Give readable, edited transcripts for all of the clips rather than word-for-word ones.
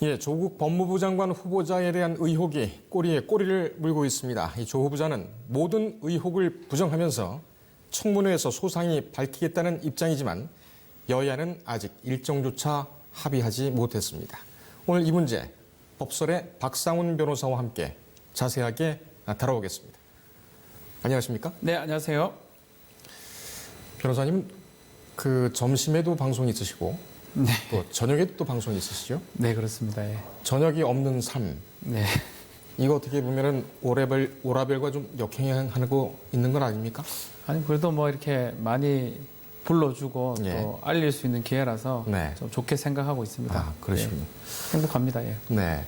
예, 조국 법무부 장관 후보자에 대한 의혹이 꼬리에 꼬리를 물고 있습니다. 이 조 후보자는 모든 의혹을 부정하면서 청문회에서 소상히 밝히겠다는 입장이지만 여야는 아직 일정조차 합의하지 못했습니다. 오늘 이 문제 법설의 박상훈 변호사와 함께 자세하게 다뤄보겠습니다. 안녕하십니까? 네, 안녕하세요. 변호사님, 그 점심에도 방송이 있으시고 네, 또 저녁에도 또 방송이 있으시죠? 네 그렇습니다. 예. 저녁이 없는 삶. 네, 이거 어떻게 보면은 오라벨과 좀 역행하고 있는 건 아닙니까? 아니 그래도 뭐 이렇게 많이 불러주고 예. 또 알릴 수 있는 기회라서 네. 좀 좋게 생각하고 있습니다. 아, 그러시군요. 예, 행복합니다. 예. 네.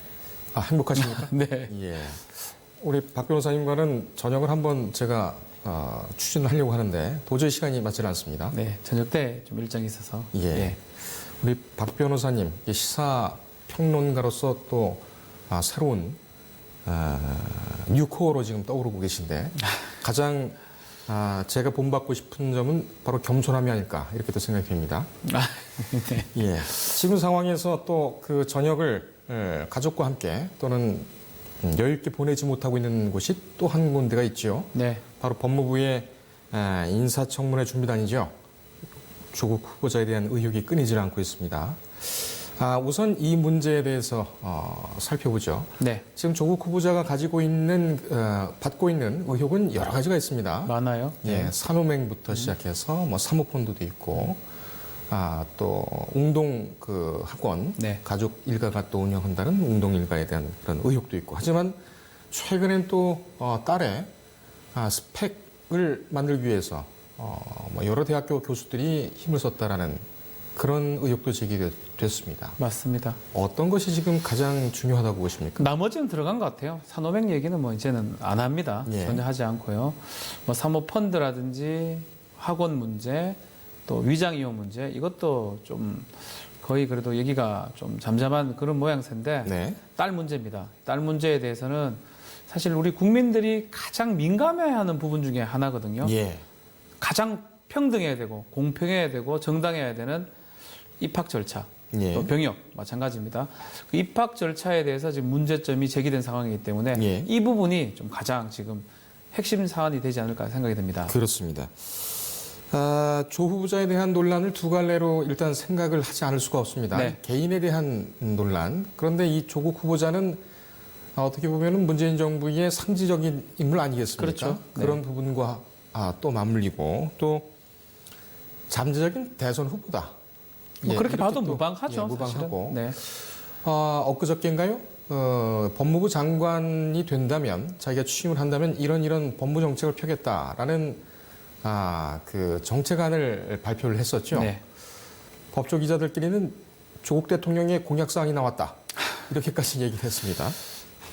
아, 행복하십니까? 네. 예. 우리 박 변호사님과는 저녁을 한번 제가 추진을 하려고 하는데 도저히 시간이 맞지 않습니다. 네, 저녁 때 좀 일정이 있어서. 예. 우리 박 변호사님, 시사 평론가로서 또 새로운 뉴코어로 지금 떠오르고 계신데 가장 제가 본받고 싶은 점은 바로 겸손함이 아닐까 이렇게 또 생각이 됩니다. 아, 네. 예. 지금 상황에서 또 그 저녁을 가족과 함께 또는 여유 있게 보내지 못하고 있는 곳이 또 한 군데가 있죠. 네. 바로 법무부의 인사청문회 준비단이죠. 조국 후보자에 대한 의혹이 끊이질 않고 있습니다. 우선 이 문제에 대해서 살펴보죠. 네. 지금 조국 후보자가 가지고 있는 받고 있는 의혹은 여러 가지가 있습니다. 많아요. 예, 산호맹부터 시작해서 뭐 사모펀드도 있고 또 웅동 그 학원 네. 가족 일가가 또 운영한다는 웅동 일가에 대한 그런 의혹도 있고 하지만 최근엔 또 딸의 스펙을 만들기 위해서 뭐 여러 대학교 교수들이 힘을 썼다라는 그런 의혹도 제기됐습니다. 맞습니다. 어떤 것이 지금 가장 중요하다고 보십니까? 나머지는 들어간 것 같아요. 산호백 얘기는 뭐 이제는 안 합니다. 예. 전혀 하지 않고요. 뭐 사모펀드라든지 학원 문제, 또 위장 이용 문제 이것도 좀 거의 그래도 얘기가 좀 잠잠한 그런 모양새인데 네. 딸 문제입니다. 딸 문제에 대해서는 사실 우리 국민들이 가장 민감해하는 부분 중에 하나거든요. 예. 가장 평등해야 되고 공평해야 되고 정당해야 되는 입학 절차, 예. 또 병역 마찬가지입니다. 그 입학 절차에 대해서 지금 문제점이 제기된 상황이기 때문에 예. 이 부분이 좀 가장 지금 핵심 사안이 되지 않을까 생각이 됩니다. 그렇습니다. 조 후보자에 대한 논란을 두 갈래로 일단 생각을 하지 않을 수가 없습니다. 네. 개인에 대한 논란. 그런데 이 조국 후보자는 어떻게 보면 문재인 정부의 상징적인 인물 아니겠습니까? 그렇죠. 네. 그런 부분과 또 맞물리고 또 잠재적인 대선 후보다. 뭐 그렇게 이렇게 봐도 또, 무방하죠. 무방하고. 사실은. 네. 엊그저께인가요? 법무부 장관이 된다면 자기가 취임을 한다면 이런 법무 정책을 펴겠다라는 그 정책안을 발표를 했었죠. 네. 법조 기자들끼리는 조국 대통령의 공약사항이 나왔다. 이렇게까지 얘기를 했습니다.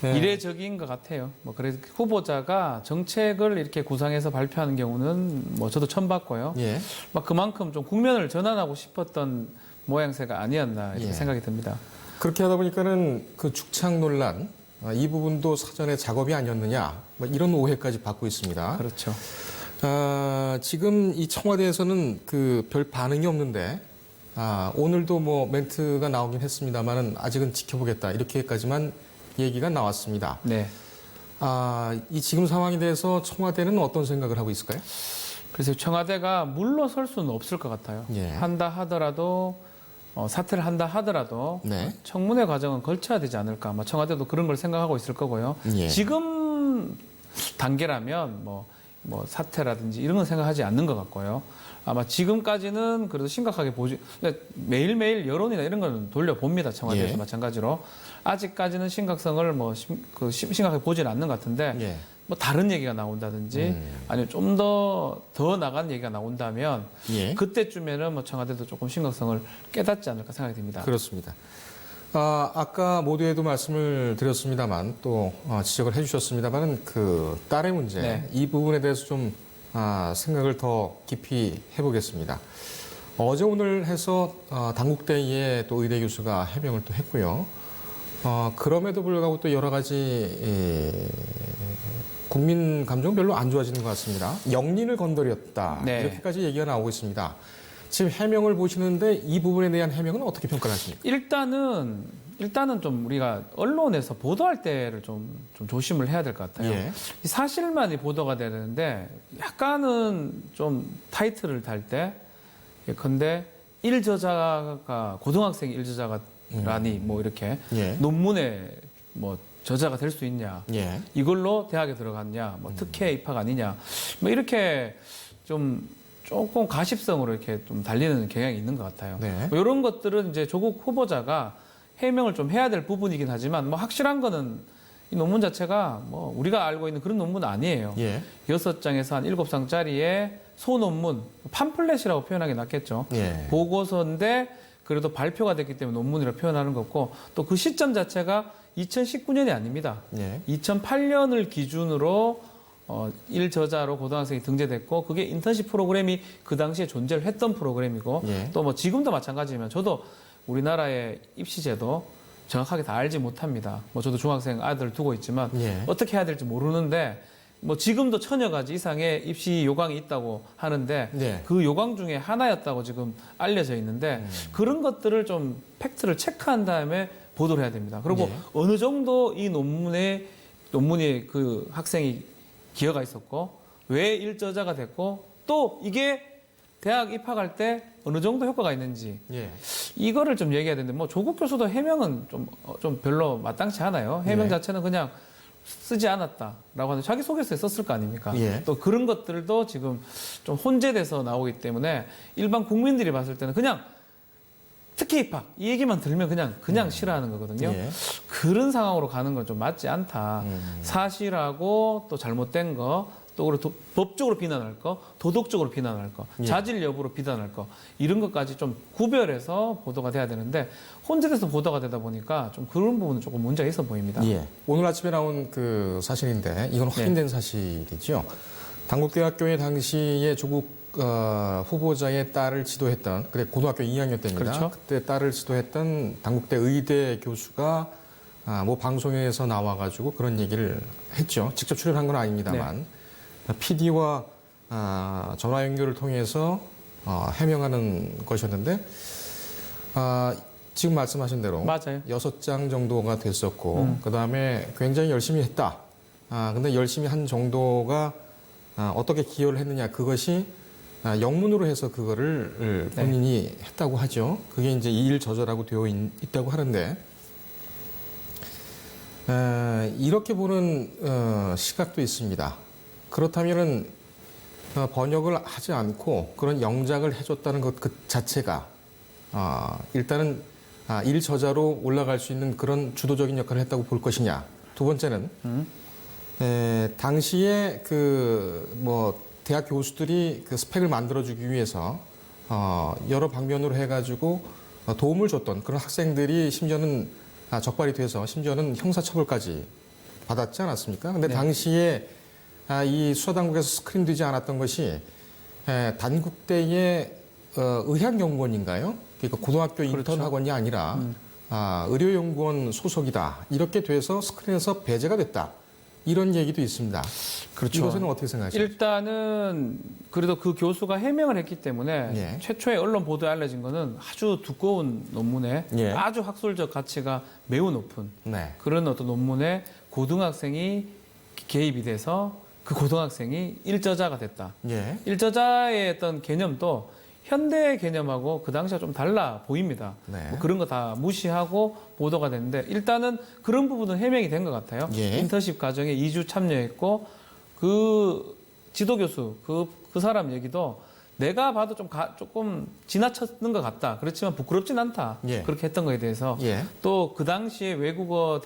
네. 이례적인 것 같아요. 뭐 그래서 후보자가 정책을 이렇게 구상해서 발표하는 경우는 뭐 저도 처음 봤고요. 예. 막 그만큼 좀 국면을 전환하고 싶었던 모양새가 아니었나 이렇게 예. 생각이 듭니다. 그렇게 하다 보니까는 그 죽창 논란 이 부분도 사전에 작업이 아니었느냐 뭐 이런 오해까지 받고 있습니다. 그렇죠. 지금 이 청와대에서는 그 별 반응이 없는데 오늘도 뭐 멘트가 나오긴 했습니다만은 아직은 지켜보겠다 이렇게까지만 얘기가 나왔습니다. 네. 이 지금 상황에 대해서 청와대는 어떤 생각을 하고 있을까요? 그래서 청와대가 물러설 수는 없을 것 같아요. 예. 한다 하더라도 사퇴를 한다 하더라도 네. 청문회 과정은 걸쳐야 되지 않을까. 아마 청와대도 그런 걸 생각하고 있을 거고요. 예. 지금 단계라면 뭐 사퇴라든지 이런 건 생각하지 않는 것 같고요. 아마 지금까지는 그래도 심각하게 보지. 매일매일 여론이나 이런 건 돌려봅니다. 청와대에서 예. 마찬가지로. 아직까지는 심각성을 심각하게 보지는 않는 것 같은데 예. 뭐 다른 얘기가 나온다든지 아니면 좀 더 나간 얘기가 나온다면 예. 그때쯤에는 뭐 청와대도 조금 심각성을 깨닫지 않을까 생각이 듭니다. 그렇습니다. 아까 모두에도 말씀을 드렸습니다만 또 지적을 해주셨습니다만은 그 딸의 문제 네. 이 부분에 대해서 좀 생각을 더 깊이 해보겠습니다. 어제 오늘 해서 당국대의 또 의대 교수가 해명을 또 했고요. 그럼에도 불구하고 또 여러 가지 국민 감정 별로 안 좋아지는 것 같습니다. 영린을 건드렸다 네. 이렇게까지 얘기가 나오고 있습니다. 지금 해명을 보시는데 이 부분에 대한 해명은 어떻게 평가하십니까? 일단은 좀 우리가 언론에서 보도할 때를 좀 조심을 해야 될 것 같아요. 예. 이 사실만이 보도가 되는데 약간은 좀 타이틀을 달 때 예컨대 일저자가 고등학생 일저자가라니 뭐 이렇게 예. 논문에 뭐 저자가 될 수 있냐 예. 이걸로 대학에 들어갔냐 뭐 특혜 입학 아니냐 뭐 이렇게 좀 조금 가십성으로 이렇게 좀 달리는 경향이 있는 것 같아요. 네. 뭐 이런 것들은 이제 조국 후보자가 해명을 좀 해야 될 부분이긴 하지만 뭐 확실한 거는 이 논문 자체가 뭐 우리가 알고 있는 그런 논문은 아니에요. 예. 6장에서 한 7장짜리의 소논문, 팜플렛이라고 표현하기 낫겠죠. 예. 보고서인데 그래도 발표가 됐기 때문에 논문이라고 표현하는 거고 또 그 시점 자체가 2019년이 아닙니다. 예. 2008년을 기준으로 일저자로 고등학생이 등재됐고 그게 인턴십 프로그램이 그 당시에 존재를 했던 프로그램이고 예. 또 뭐 지금도 마찬가지지만 저도 우리나라의 입시제도 정확하게 다 알지 못합니다. 뭐 저도 중학생 아들 두고 있지만 예. 어떻게 해야 될지 모르는데 뭐 지금도 천여 가지 이상의 입시 요강이 있다고 하는데 네. 그 요강 중에 하나였다고 지금 알려져 있는데 그런 것들을 좀 팩트를 체크한 다음에 보도를 해야 됩니다. 그리고 예. 어느 정도 이 논문이 그 학생이 기여가 있었고 왜 일저자가 됐고 또 이게 대학 입학할 때 어느 정도 효과가 있는지 예. 이거를 좀 얘기해야 되는데 뭐 조국 교수도 해명은 좀 별로 마땅치 않아요. 해명 예. 자체는 그냥 쓰지 않았다라고 하는 자기 소개서에 썼을 거 아닙니까? 예. 또 그런 것들도 지금 좀 혼재돼서 나오기 때문에 일반 국민들이 봤을 때는 그냥 특혜 입학 이 얘기만 들으면 그냥 싫어하는 거거든요. 예. 그런 상황으로 가는 건 좀 맞지 않다. 사실하고 또 잘못된 거, 또 그리고 법적으로 비난할 거, 도덕적으로 비난할 거, 예. 자질 여부로 비난할 거 이런 것까지 좀 구별해서 보도가 돼야 되는데 혼재돼서 보도가 되다 보니까 좀 그런 부분은 조금 문제가 있어 보입니다. 예. 오늘 아침에 나온 그 사실인데 이건 확인된 사실이죠. 당국대학교의 당시에 조국 후보자의 딸을 지도했던 그래 고등학교 2학년 때입니다. 그렇죠. 그때 딸을 지도했던 당국대 의대 교수가 뭐 방송에서 나와가지고 그런 얘기를 했죠. 직접 출연한 건 아닙니다만 PD와 전화 연결을 통해서 해명하는 것이었는데 지금 말씀하신 대로 맞아요. 6장 정도가 됐었고 그다음에 굉장히 열심히 했다. 근데 열심히 한 정도가 어떻게 기여를 했느냐 그것이 영문으로 해서 그거를 본인이 했다고 하죠. 그게 이제 이일저자라고 되어 있다고 하는데 이렇게 보는 시각도 있습니다. 그렇다면은 번역을 하지 않고 그런 영작을 해줬다는 것 그 자체가 일단은 일저자로 올라갈 수 있는 그런 주도적인 역할을 했다고 볼 것이냐. 두 번째는 당시에 대학 교수들이 그 스펙을 만들어주기 위해서 여러 방면으로 해가지고 도움을 줬던 그런 학생들이 심지어는 적발이 돼서 심지어는 형사처벌까지 받았지 않았습니까? 근데 네. 당시에 이 수사당국에서 스크린되지 않았던 것이 단국대의 의학연구원인가요? 그러니까 고등학교 인턴 그렇죠. 학원이 아니라 의료연구원 소속이다. 이렇게 돼서 스크린에서 배제가 됐다. 이런 얘기도 있습니다. 그렇죠. 이것은 어떻게 생각하십니까? 일단은 그래도 그 교수가 해명을 했기 때문에 예. 최초의 언론 보도에 알려진 거는 아주 두꺼운 논문에 예. 아주 학술적 가치가 매우 높은 네. 그런 어떤 논문에 고등학생이 개입이 돼서 그 고등학생이 일저자가 됐다. 예. 일저자의 어떤 개념도 현대 개념하고 그 당시와 좀 달라 보입니다. 네. 뭐 그런 거 다 무시하고 보도가 됐는데 일단은 그런 부분은 해명이 된 것 같아요. 예. 인턴십 과정에 2주 참여했고 그 지도교수 그 사람 얘기도 내가 봐도 조금 지나쳤는 것 같다. 그렇지만 부끄럽진 않다. 예. 그렇게 했던 거에 대해서 예. 또 그 당시에 외국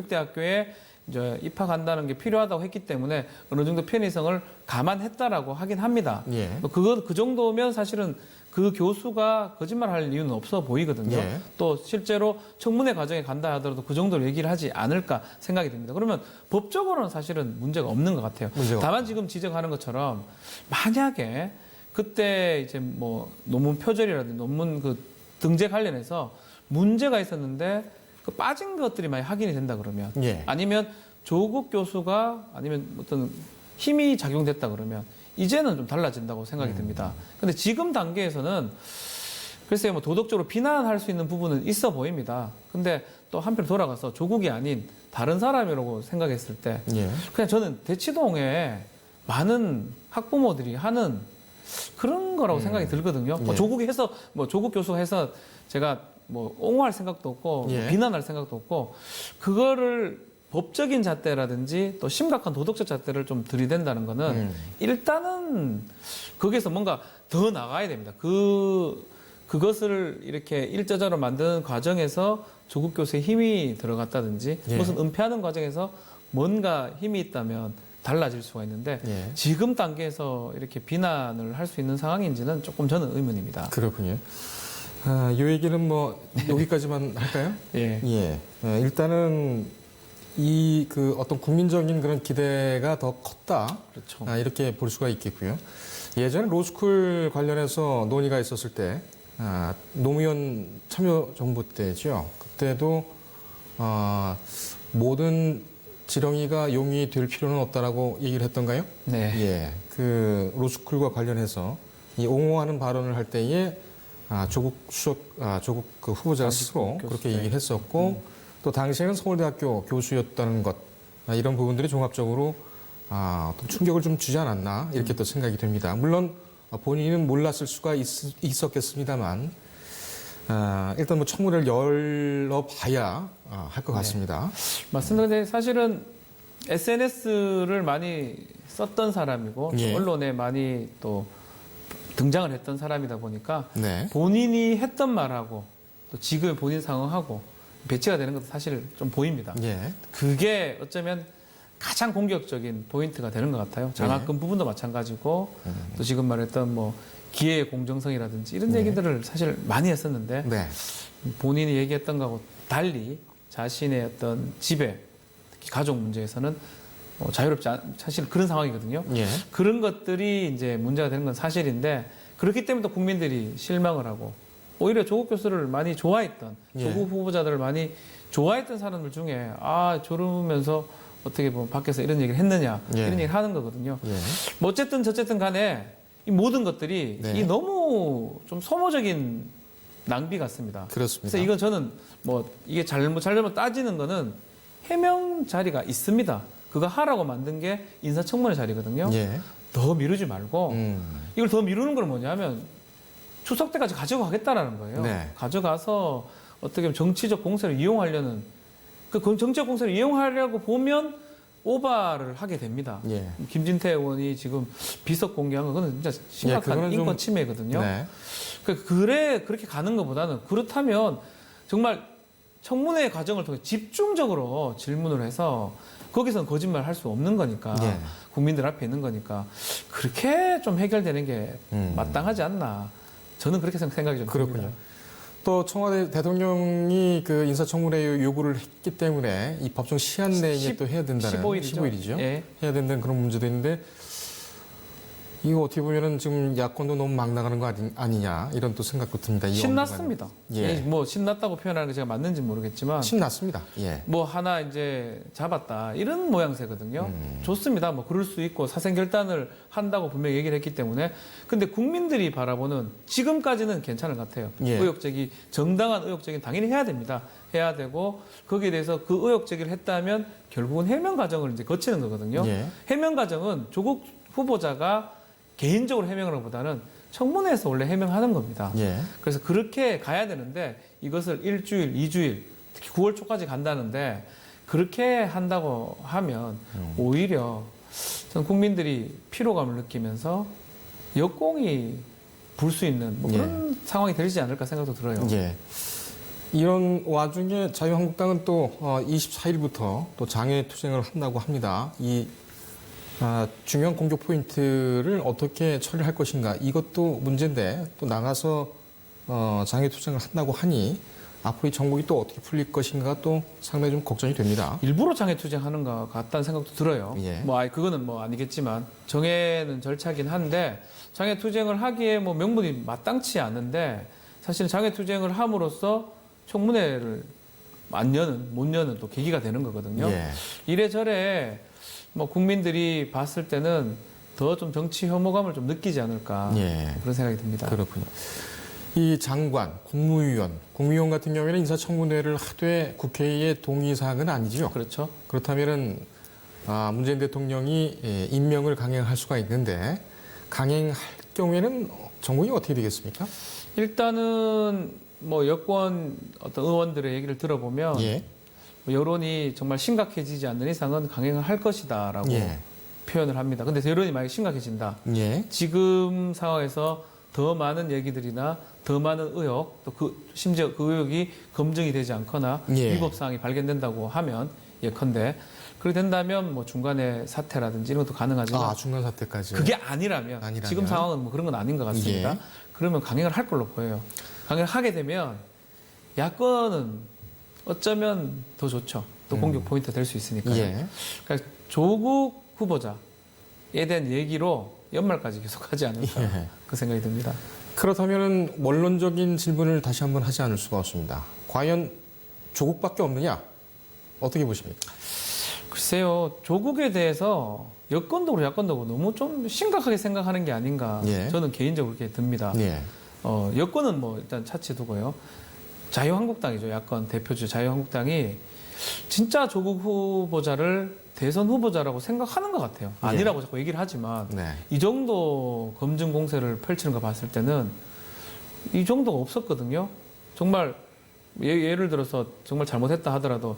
대학교에 이제 입학한다는 게 필요하다고 했기 때문에 어느 정도 편의성을 감안했다라고 하긴 합니다. 예. 그 정도면 사실은 그 교수가 거짓말할 이유는 없어 보이거든요. 예. 또 실제로 청문회 과정에 간다 하더라도 그 정도로 얘기를 하지 않을까 생각이 듭니다. 그러면 법적으로는 사실은 문제가 없는 것 같아요. 다만 지금 지적하는 것처럼 만약에 그때 이제 뭐 논문 표절이라든지 논문 그 등재 관련해서 문제가 있었는데 그 빠진 것들이 많이 확인이 된다 그러면 예. 아니면 조국 교수가 아니면 어떤 힘이 작용됐다 그러면 이제는 좀 달라진다고 생각이 듭니다. 근데 지금 단계에서는 글쎄요, 뭐 도덕적으로 비난할 수 있는 부분은 있어 보입니다. 근데 또 한편 돌아가서 조국이 아닌 다른 사람이라고 생각했을 때 예. 그냥 저는 대치동에 많은 학부모들이 하는 그런 거라고 생각이 들거든요. 뭐 예. 조국이 해서 뭐 조국 교수가 해서 제가 뭐 옹호할 생각도 없고 예. 뭐 비난할 생각도 없고 그거를 법적인 잣대라든지 또 심각한 도덕적 잣대를 좀 들이댄다는 거는 일단은 거기서 뭔가 더 나가야 됩니다. 그것을 이렇게 일자적으로 만드는 과정에서 조국 교수의 힘이 들어갔다든지 예. 무슨 은폐하는 과정에서 뭔가 힘이 있다면 달라질 수가 있는데 예. 지금 단계에서 이렇게 비난을 할 수 있는 상황인지는 조금 저는 의문입니다. 그렇군요. 이 얘기는 뭐 여기까지만 할까요? 예. 예. 일단은 그 어떤 국민적인 그런 기대가 더 컸다. 그렇죠. 이렇게 볼 수가 있겠고요. 예전에 로스쿨 관련해서 논의가 있었을 때, 노무현 참여정부 때죠. 그때도 모든 지렁이가 용이 될 필요는 없다라고 얘기를 했던가요? 네. 예. 그 로스쿨과 관련해서 이 옹호하는 발언을 할 때에 조국 그 후보자가 스스로 교수, 그렇게 네. 얘기를 했었고 또 당시에는 서울대학교 교수였다는 것 이런 부분들이 종합적으로 어떤 충격을 좀 주지 않았나 이렇게 또 생각이 됩니다. 물론 본인은 몰랐을 수가 있었겠습니다만 일단 뭐 청문회를 열어봐야 할 것 같습니다. 맞습니다. 근데 사실은 SNS를 많이 썼던 사람이고 또 예. 언론에 많이 또 등장을 했던 사람이다 보니까 네. 본인이 했던 말하고 또 지금 본인 상황하고 배치가 되는 것도 사실 좀 보입니다. 예. 그게 어쩌면 가장 공격적인 포인트가 되는 것 같아요. 장학금 부분도 마찬가지고 또 지금 말했던 뭐 기회의 공정성이라든지 이런 얘기들을 사실 많이 했었는데 네. 본인이 얘기했던 거하고 달리 자신의 어떤 지배, 특히 가족 문제에서는 자유롭지 사실 그런 상황이거든요. 예. 그런 것들이 이제 문제가 되는 건 사실인데 그렇기 때문에 또 국민들이 실망을 하고 오히려 조국 교수를 많이 좋아했던 예. 조국 후보자들을 많이 좋아했던 사람들 중에 저러면서 어떻게 보면 밖에서 이런 얘기를 했느냐 예. 이런 얘기를 하는 거거든요. 예. 뭐 어쨌든 저쨌든 간에 이 모든 것들이 네. 이 너무 좀 소모적인 낭비 같습니다. 그렇습니다. 그래서 이건 저는 뭐 이게 잘못 따지는 거는 해명 자리가 있습니다. 그거 하라고 만든 게 인사청문회 자리거든요. 예. 더 미루지 말고 음. 이걸 더 미루는 건 뭐냐면 추석 때까지 가지고 가겠다라는 거예요. 네. 가져가서 어떻게 보면 정치적 공세를 이용하려는 그 정치적 공세를 이용하려고 보면 오바를 하게 됩니다. 예. 김진태 의원이 지금 비석 공개한 건 진짜 심각한 그거는 좀- 인권 침해거든요. 네. 그렇게 가는 것보다는 그렇다면 정말 청문회 과정을 통해 집중적으로 질문을 해서 거기서는 거짓말 할 수 없는 거니까 예. 국민들 앞에 있는 거니까 그렇게 좀 해결되는 게 마땅하지 않나 저는 그렇게 생각이 좀 그렇군요. 듭니다. 또 청와대 대통령이 그 인사청문회 요구를 했기 때문에 이 법정 시한 내에 또 해야 된다는 15일이죠. 예. 해야 된다는 그런 문제도 있는데 이거 어떻게 보면은 지금 야권도 너무 막 나가는 거 아니냐 이런 또 생각도 듭니다. 이 신났습니다. 예. 뭐 신났다고 표현하는 게 제가 맞는지 모르겠지만 신났습니다. 예. 뭐 하나 이제 잡았다 이런 모양새거든요. 좋습니다. 뭐 그럴 수 있고 사생결단을 한다고 분명히 얘기를 했기 때문에 근데 국민들이 바라보는 지금까지는 괜찮을 것 같아요. 예. 의혹적이 정당한 의혹적인 당연히 해야 됩니다. 해야 되고 거기에 대해서 그 의혹적이를 했다면 결국은 해명 과정을 이제 거치는 거거든요. 예. 해명 과정은 조국 후보자가 개인적으로 해명하는 것보다는 청문회에서 원래 해명하는 겁니다. 예. 그래서 그렇게 가야 되는데 이것을 일주일, 2주일, 특히 9월 초까지 간다는데 그렇게 한다고 하면 오히려 전 국민들이 피로감을 느끼면서 역공이 불 수 있는 뭐 그런 상황이 되지 않을까 생각도 들어요. 예. 이런 와중에 자유한국당은 또 24일부터 또 장애 투쟁을 한다고 합니다. 이 중요한 공격 포인트를 어떻게 처리할 것인가 이것도 문제인데 또 나가서 장애 투쟁을 한다고 하니 앞으로 이 정국이 또 어떻게 풀릴 것인가 또 상당히 좀 걱정이 됩니다. 일부러 장애 투쟁하는 것 같다는 생각도 들어요. 예. 그거는 뭐 아니겠지만 정해는 절차긴 한데 장애 투쟁을 하기에 뭐 명분이 마땅치 않은데 사실 장애 투쟁을 함으로써 청문회를 못 여는 또 계기가 되는 거거든요. 예. 이래저래 뭐 국민들이 봤을 때는 더 좀 정치 혐오감을 좀 느끼지 않을까 예. 그런 생각이 듭니다. 그렇군요. 이 장관, 국무위원 같은 경우에는 인사청문회를 하되 국회의 동의사항은 아니지요. 그렇죠. 그렇다면은 문재인 대통령이 임명을 강행할 수가 있는데 강행할 경우에는 정국이 어떻게 되겠습니까? 일단은 뭐 여권 어떤 의원들의 얘기를 들어보면 예. 여론이 정말 심각해지지 않는 이상은 강행을 할 것이다라고 예. 표현을 합니다. 근데 여론이 만약에 심각해진다. 예. 지금 상황에서 더 많은 얘기들이나 더 많은 의혹, 또 심지어 그 의혹이 검증이 되지 않거나 예. 위법 사항이 발견된다고 하면 예컨대 그렇게 된다면 뭐 중간에 사퇴라든지 이런 것도 가능하지만 중간 사태까지. 그게 아니라면 지금 상황은 뭐 그런 건 아닌 것 같습니다. 예. 그러면 강행을 할 걸로 보여요. 강행을 하게 되면 야권은 어쩌면 더 좋죠. 또 공격 포인트 될 수 있으니까요. 예. 그러니까 조국 후보자에 대한 얘기로 연말까지 계속하지 않을까 예. 그 생각이 듭니다. 그렇다면은 원론적인 질문을 다시 한번 하지 않을 수가 없습니다. 과연 조국밖에 없느냐? 어떻게 보십니까? 글쎄요, 조국에 대해서 여권도 그렇고 야권도 그렇고 너무 좀 심각하게 생각하는 게 아닌가 예. 저는 개인적으로 그렇게 듭니다. 예. 여권은 뭐 일단 차치 두고요. 자유한국당이죠. 야권 대표주 자유한국당이 진짜 조국 후보자를 대선 후보자라고 생각하는 것 같아요. 예. 아니라고 자꾸 얘기를 하지만 네. 이 정도 검증 공세를 펼치는 거 봤을 때는 이 정도가 없었거든요. 정말 예를 들어서 정말 잘못했다 하더라도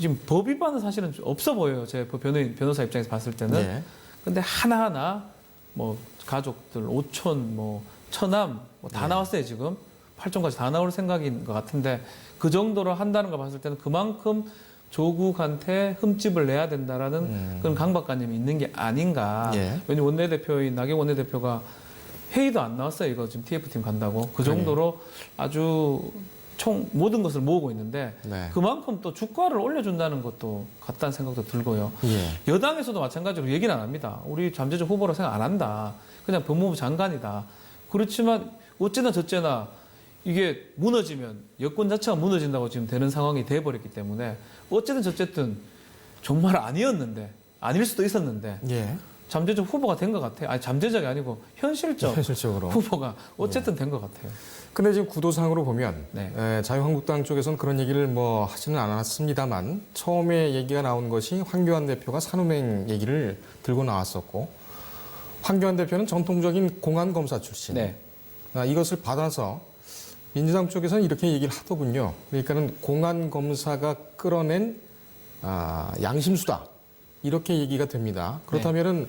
지금 법 위반은 사실은 없어 보여요. 제 변호사 입장에서 봤을 때는. 예. 근데 하나하나 뭐 가족들, 오촌, 뭐 처남 뭐 다 예. 나왔어요 지금. 8종까지 다 나올 생각인 것 같은데 그 정도로 한다는 거 봤을 때는 그만큼 조국한테 흠집을 내야 된다라는 그런 강박관념이 있는 게 아닌가. 예. 왜냐면 원내대표인 나경원 원내대표가 회의도 안 나왔어요. 이거 지금 TF팀 간다고. 그 정도로 아주 모든 것을 모으고 있는데 네. 그만큼 또 주가를 올려준다는 것도 같다는 생각도 들고요. 예. 여당에서도 마찬가지로 얘기는 안 합니다. 우리 잠재적 후보로 생각 안 한다. 그냥 법무부 장관이다. 그렇지만 어째나 저째나 이게 무너지면 여권 자체가 무너진다고 지금 되는 상황이 돼버렸기 때문에 어쨌든 저쨌든 정말 아니었는데 아닐 수도 있었는데 예. 잠재적 후보가 된 것 같아요. 아니 잠재적이 아니고 현실적으로. 후보가 어쨌든 된 것 같아요. 근데 지금 구도상으로 보면 네. 자유한국당 쪽에서는 그런 얘기를 뭐 하지는 않았습니다만 처음에 얘기가 나온 것이 황교안 대표가 산후맹 얘기를 들고 나왔었고 황교안 대표는 전통적인 공안검사 출신. 네. 이것을 받아서 민주당 쪽에서는 이렇게 얘기를 하더군요. 그러니까는 공안검사가 끌어낸 양심수다. 이렇게 얘기가 됩니다. 그렇다면은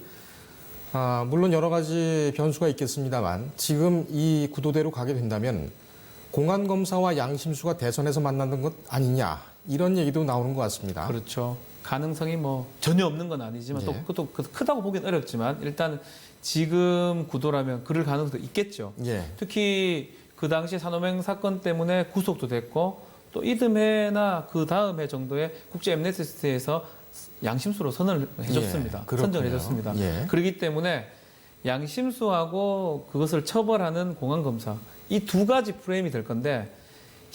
물론 여러 가지 변수가 있겠습니다만 지금 이 구도대로 가게 된다면 공안검사와 양심수가 대선에서 만나는 것 아니냐 이런 얘기도 나오는 것 같습니다. 그렇죠. 가능성이 뭐 전혀 없는 건 아니지만 예. 또 그것도 크다고 보기는 어렵지만 일단 지금 구도라면 그럴 가능성도 있겠죠. 예. 특히 그 당시 산호맹 사건 때문에 구속도 됐고 또 이듬해나 그 다음 해 정도에 국제 엠네스티에서 양심수로 선언을 해줬습니다. 예, 선정을 해줬습니다. 예. 그렇기 때문에 양심수하고 그것을 처벌하는 공안검사 이 두 가지 프레임이 될 건데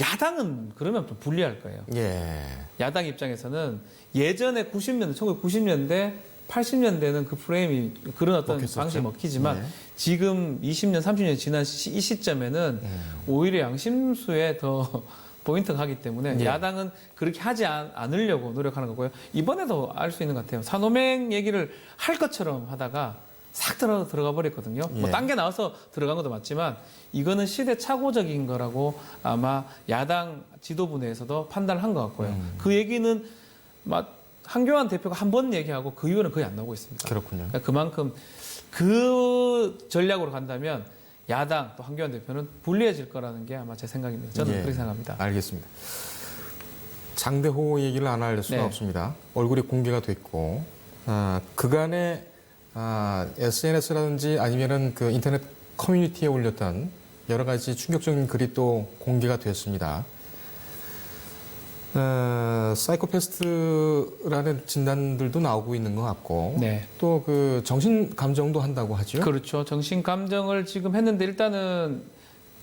야당은 그러면 좀 불리할 거예요. 예. 야당 입장에서는 예전에 90년대, 1990년대, 80년대는 그 프레임이 그런 어떤 먹혔었죠. 방식이 먹히지만 예. 지금 20년, 30년 지난 이 시점에는 오히려 양심수에 더 포인트가 가기 때문에 예. 야당은 그렇게 하지 않으려고 노력하는 거고요. 이번에도 알 수 있는 것 같아요. 산호맹 얘기를 할 것처럼 하다가 싹 들어가 버렸거든요. 예. 뭐 딴 게 나와서 들어간 것도 맞지만 이거는 시대착오적인 거라고 아마 야당 지도부 내에서도 판단을 한 것 같고요. 그 얘기는 한교안 대표가 한 번 얘기하고 그 이후에는 거의 안 나오고 있습니다. 그렇군요. 그러니까 그만큼 그 전략으로 간다면 야당 또 한교안 대표는 불리해질 거라는 게 아마 제 생각입니다. 저는 예. 그렇게 생각합니다. 알겠습니다. 장대호 얘기를 안 할 수가 네. 없습니다. 얼굴이 공개가 됐고 그간의 SNS라든지 아니면은 그 인터넷 커뮤니티에 올렸던 여러 가지 충격적인 글이 또 공개가 됐습니다. 사이코패스라는 진단들도 나오고 있는 것 같고 네. 또 그 정신 감정도 한다고 하죠. 그렇죠. 정신 감정을 지금 했는데 일단은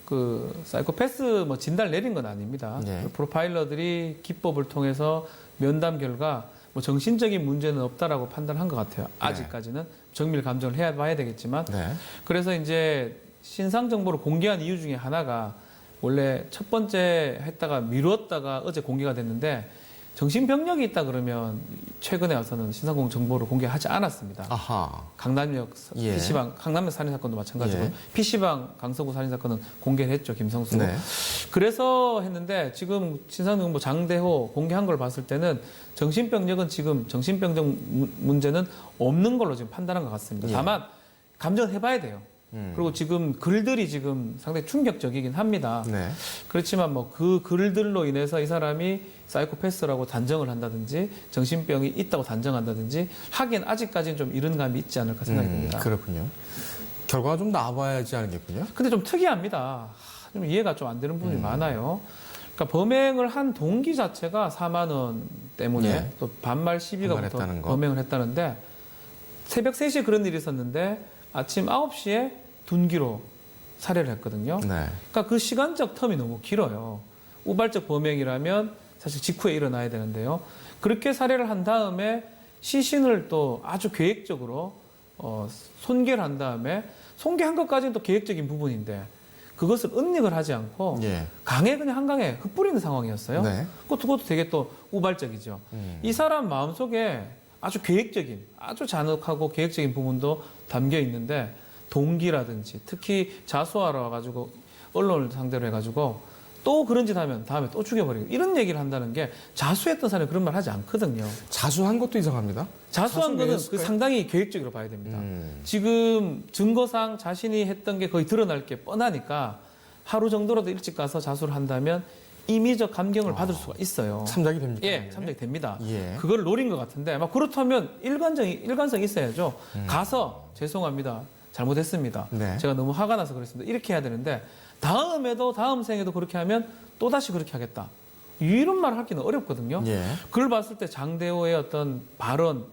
그 사이코패스 뭐 진단을 내린 건 아닙니다. 네. 프로파일러들이 기법을 통해서 면담 결과 뭐 정신적인 문제는 없다라고 판단한 것 같아요. 아직까지는 정밀 감정을 해봐야 되겠지만 네. 그래서 이제 신상 정보를 공개한 이유 중에 하나가 원래 첫 번째 했다가 미뤘다가 어제 공개가 됐는데 정신병력이 있다 그러면 최근에 와서는 신상공 정보를 공개하지 않았습니다. 아하. 강남역 예. PC방 강남역 살인 사건도 마찬가지고 예. PC방 강서구 살인 사건은 공개를 했죠, 김성수. 네. 그래서 했는데 지금 신상정보 장대호 공개한 걸 봤을 때는 정신병력은 지금 정신병적 문제는 없는 걸로 지금 판단한 것 같습니다. 예. 다만 감정을 해봐야 돼요. 그리고 지금 글들이 지금 상당히 충격적이긴 합니다. 네. 그렇지만 뭐 그 글들로 인해서 이 사람이 사이코패스라고 단정을 한다든지 정신병이 있다고 단정한다든지 하긴 아직까지는 좀 이른 감이 있지 않을까 생각이 듭니다. 그렇군요. 결과가 좀 나와야지 않겠군요. 근데 좀 특이합니다. 좀 이해가 좀 안 되는 부분이 많아요. 그러니까 범행을 한 동기 자체가 4만 원 때문에 예. 또 반말 시비가부터 반말했다는 거. 범행을 했다는데 새벽 3시에 그런 일이 있었는데 아침 9시에 둔기로 살해를 했거든요. 네. 그러니까 그 시간적 텀이 너무 길어요. 우발적 범행이라면 사실 직후에 일어나야 되는데요. 그렇게 살해를 한 다음에 시신을 또 아주 계획적으로 손괴를 한 다음에 손괴한 것까지는 또 계획적인 부분인데 그것을 은닉을 하지 않고 예. 강에 그냥 한강에 흩뿌리는 상황이었어요. 네. 그것도 되게 또 우발적이죠. 이 사람 마음속에 아주 계획적인, 아주 잔혹하고 계획적인 부분도 담겨 있는데 동기라든지 특히 자수하러 와가지고 언론을 상대로 해가지고 또 그런 짓 하면 다음에 또 죽여버리고 이런 얘기를 한다는 게 자수했던 사람이 그런 말 하지 않거든요. 자수한 것도 이상합니다. 자수한 자수 왜 거는 그 했을까요? 상당히 계획적으로 봐야 됩니다. 지금 증거상 자신이 했던 게 거의 드러날 게 뻔하니까 하루 정도라도 일찍 가서 자수를 한다면 임의적 감경을 받을 수가 있어요. 참작이 됩니까? 예, 참작이 됩니다. 예. 그걸 노린 것 같은데, 막 그렇다면 일관성이 있어야죠. 가서 죄송합니다. 잘못했습니다. 네. 제가 너무 화가 나서 그랬습니다. 이렇게 해야 되는데 다음에도 다음 생에도 그렇게 하면 또다시 그렇게 하겠다. 이런 말을 하기는 어렵거든요. 예. 그걸 봤을 때 장대호의 어떤 발언,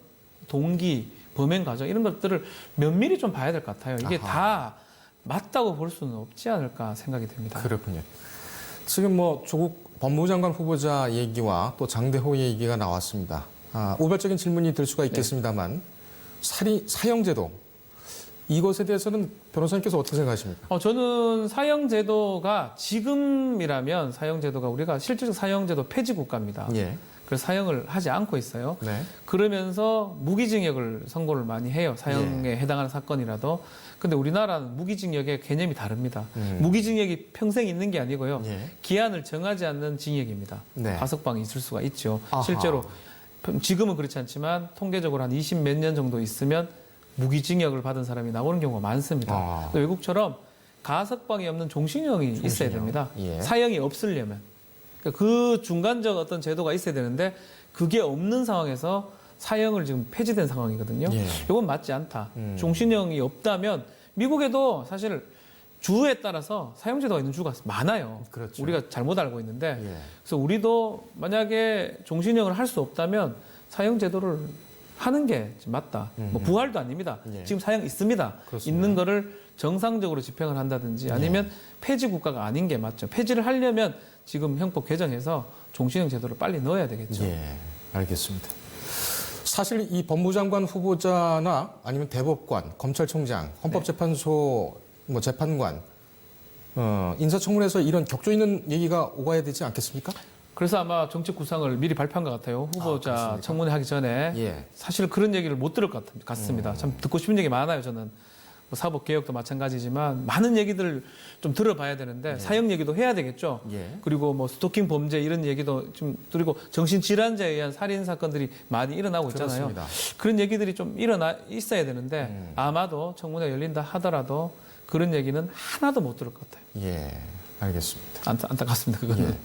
동기, 범행 과정 이런 것들을 면밀히 좀 봐야 될 것 같아요. 이게 아하. 다 맞다고 볼 수는 없지 않을까 생각이 됩니다. 그렇군요. 지금 뭐 조국 법무부 장관 후보자 얘기와 또 장대호 얘기가 나왔습니다. 우발적인 질문이 들 수가 있겠습니다만 사형제도 이것에 대해서는 변호사님께서 어떻게 생각하십니까? 저는 사형제도가 지금이라면 사형제도가 우리가 실질적 사형제도 폐지 국가입니다. 예. 그래서 사형을 하지 않고 있어요. 네. 그러면서 무기징역을 선고를 많이 해요. 사형에 해당하는 사건이라도. 근데 우리나라는 무기징역의 개념이 다릅니다. 무기징역이 평생 있는 게 아니고요. 예. 기한을 정하지 않는 징역입니다. 네. 가석방이 있을 수가 있죠. 아하. 실제로 지금은 그렇지 않지만 통계적으로 한 20 몇 년 정도 있으면 무기징역을 받은 사람이 나오는 경우가 많습니다. 외국처럼 가석방이 없는 종신형이 있어야 됩니다. 예. 사형이 없으려면. 그러니까 그 중간적 어떤 제도가 있어야 되는데 그게 없는 상황에서 사형을 지금 폐지된 상황이거든요. 예. 이건 맞지 않다. 종신형이 없다면 미국에도 사실 주에 따라서 사형제도가 있는 주가 많아요. 그렇죠. 우리가 잘못 알고 있는데 예. 그래서 우리도 만약에 종신형을 할 수 없다면 사형제도를 하는 게 맞다. 뭐 부활도 아닙니다. 예. 지금 사형 있습니다. 그렇습니다. 있는 거를 정상적으로 집행을 한다든지 아니면 폐지 국가가 아닌 게 맞죠. 폐지를 하려면 지금 형법 개정해서 종신형 제도를 빨리 넣어야 되겠죠. 예, 알겠습니다. 사실 이 법무장관 후보자나 아니면 대법관, 검찰총장, 헌법재판소 뭐 재판관, 인사청문회에서 이런 격조 있는 얘기가 오가야 되지 않겠습니까? 그래서 아마 정책 구상을 미리 발표한 것 같아요. 후보자 그렇습니까? 청문회 하기 전에 예. 사실 그런 얘기를 못 들을 것 같습니다. 참 듣고 싶은 얘기 많아요. 저는 뭐 사법개혁도 마찬가지지만 많은 얘기들을 좀 들어봐야 되는데 사형 얘기도 해야 되겠죠. 예. 그리고 뭐 스토킹 범죄 이런 얘기도 좀 그리고 정신질환자에 의한 살인 사건들이 많이 일어나고 있잖아요. 그렇습니다. 그런 얘기들이 좀 있어야 되는데 아마도 청문회 열린다 하더라도 그런 얘기는 하나도 못 들을 것 같아요. 예, 알겠습니다. 안타깝습니다. 그거는. 예.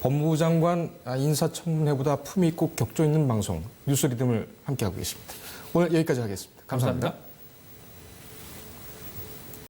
법무부 장관 인사청문회보다 품위 있고 격조 있는 방송 뉴스 리듬을 함께하고 계십니다. 오늘 여기까지 하겠습니다. 감사합니다.